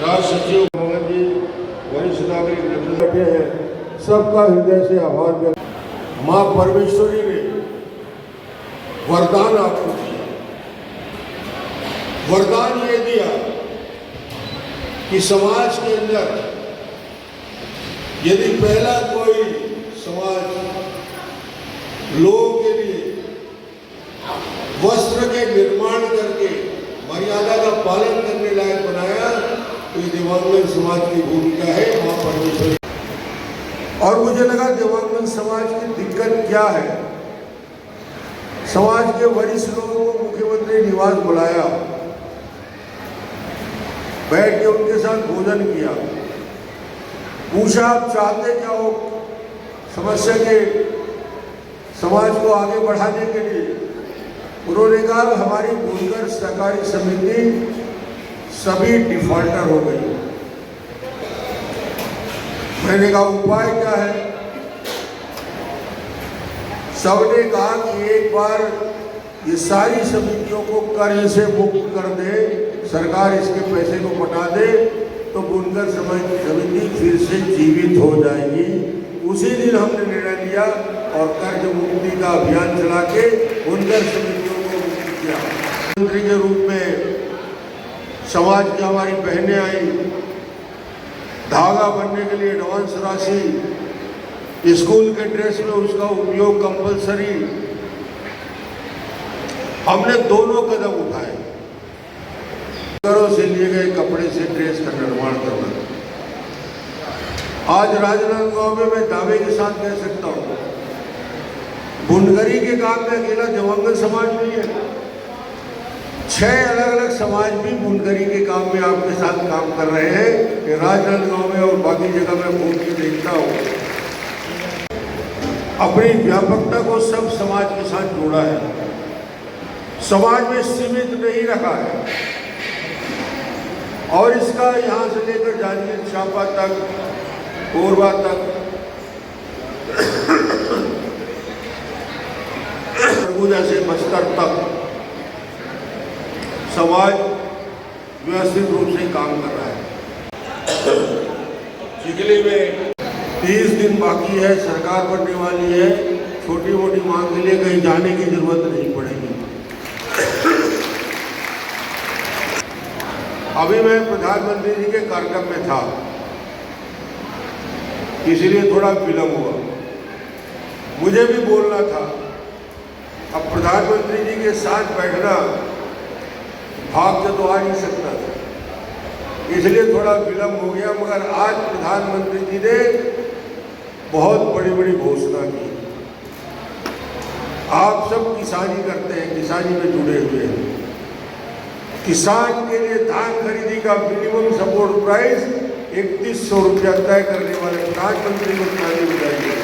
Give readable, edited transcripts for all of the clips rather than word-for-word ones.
राष्ट्र सचिव मोहन जी, वरिष्ठ नागरिक बैठे हैं, सबका हृदय से आभार व्यक्त। माँ परमेश्वरी ने वरदान आपको दिया। वरदान ये दिया कि समाज के अंदर यदि पहला कोई समाज लोगों के लिए वस्त्र के निर्माण करके मर्यादा का पालन करने लायक बनाया तो ये दिव्यांगजन समाज की भूमिका है, मां परमेश्वरी। और मुझे लगा दिव्यांगजन समाज की दिक्कत क्या है। समाज के वरिष्ठ लोगों को मुख्यमंत्री निवास बुलाया, बैठ के उनके साथ भोजन किया, पूछा आप चाहते क्या हो समस्या के समाज को आगे बढ़ाने के लिए। उन्होंने कहा हमारी बुनकर सहकारी समिति सभी डिफॉल्टर हो गई। मैंने कहा उपाय क्या है। सबने कहा कि एक बार ये सारी समितियों को कर्ज से मुक्त कर दे, सरकार इसके पैसे को पटा दे तो बुनकर समिति फिर से जीवित हो जाएगी। उसी दिन हमने निर्णय लिया और कर्ज मुक्ति का अभियान चला के बुनकर समितियों को मुक्त किया। मंत्री के रूप में समाज की हमारी बहनें आई, धागा बनने के लिए एडवांस राशि, स्कूल के ड्रेस में उसका उपयोग कंपलसरी। हमने दोनों कदम उठाए, घरों से लिए गए कपड़े से ड्रेस का निर्माण करना। आज राजनांदगांव में मैं दावे के साथ कह सकता हूं बुनकरी के काम में अकेला दिव्यांगजन समाज नहीं है, 6 अलग अलग समाज भी बुनकरी के काम में आपके साथ काम कर रहे हैं। राजनांदगांव में और बाकी जगह में घूम के देखता हूं, अपनी व्यापकता को सब समाज के साथ जोड़ा है, समाज में सीमित नहीं रखा है। और इसका यहां से लेकर जांजगीर चांपा तक, कोरबा तक, सरगुजा से बस्तर तक समाज व्यवस्थित रूप से काम कर रहा है। चिखली में 30 दिन बाकी है, सरकार बनने वाली है। छोटी मोटी मांग के लिए कहीं जाने की जरूरत नहीं पड़ेगी। अभी मैं प्रधानमंत्री जी के कार्यक्रम में था, इसलिए थोड़ा विलंब हुआ। मुझे भी बोलना था, अब प्रधानमंत्री जी के साथ बैठना भाग से तो आ नहीं सकता था, इसलिए थोड़ा विलंब हो गया। मगर आज प्रधानमंत्री जी ने बहुत बड़ी बड़ी घोषणा की। आप सब किसानी करते हैं, किसानी में जुड़े हुए हैं। किसान के लिए धान खरीदी का मिनिमम सपोर्ट प्राइस 3100 रुपया तय करने वाले प्रधानमंत्री को ताली बजाइए।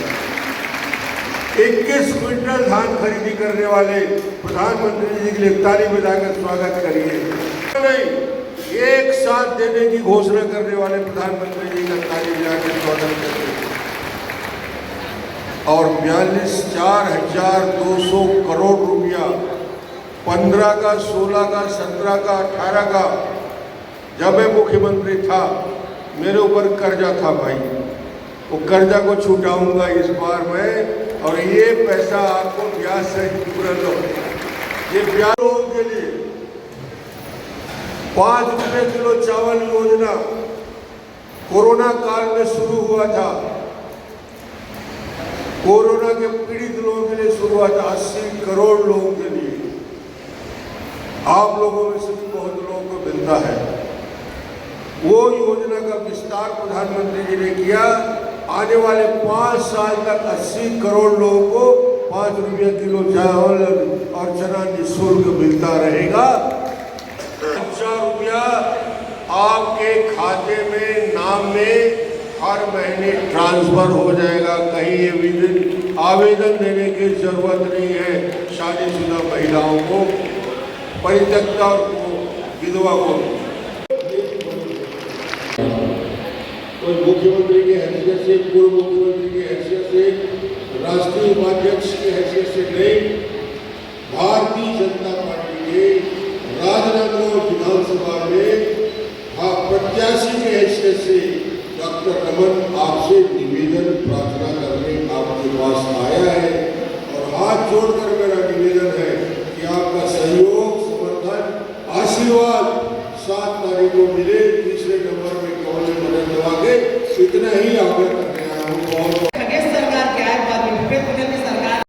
21 क्विंटल धान खरीदी करने वाले प्रधानमंत्री जी के लिए ताली बजाकर स्वागत करिए। नहीं, एक साथ देने की घोषणा करने वाले प्रधानमंत्री जी का ताली बजाकर स्वागत करिए। और 4,200 करोड़ रुपया 15 का, 16 का, 17 का, 18 का, जब मैं मुख्यमंत्री था मेरे ऊपर कर्जा था भाई, वो कर्जा को छुटाऊंगा इस बार मैं। और ये पैसा आपको ब्याज से जुड़ा लो, ये ब्याज लोगों के लिए 5 रुपए किलो चावल योजना कोरोना काल में शुरू हुआ था। कोरोना के पीड़ित लोगों के लिए शुरू हुआ था, 80 करोड़ लोगों के लिए। आप लोगों में से भी बहुत लोगों को मिलता है। वो योजना का विस्तार प्रधानमंत्री जी ने किया। आने वाले 5 साल तक 80 करोड़ लोगों को 5 रुपये किलो चावल और चना निःशुल्क मिलता रहेगा। 1000 रुपया आपके खाते में, नाम में हर महीने ट्रांसफर हो जाएगा। कहीं ये आवेदन देने की जरूरत नहीं है। शादीशुदा महिलाओं को, परित्यक्ता को, विधवा को। कोई मुख्यमंत्री की हैसियत से, पूर्व मुख्यमंत्री की हैसियत से, राष्ट्रीय उपाध्यक्ष की हैसियत से नहीं, भारतीय जनता पार्टी के राजनांदगांव विधानसभा में प्रत्याशी के हैसियत से डॉक्टर रमन आपसे निवेदन प्रार्थना करने आपके पास आया है और हाथ जोड़कर मेरा निवेदन है कि आपका सहयोग, समर्थन, आशीर्वाद 7 तारीख को मिले। तीसरे नंबर में कमल में बटन दबा के इतना ही आग्रह करने आया हूँ।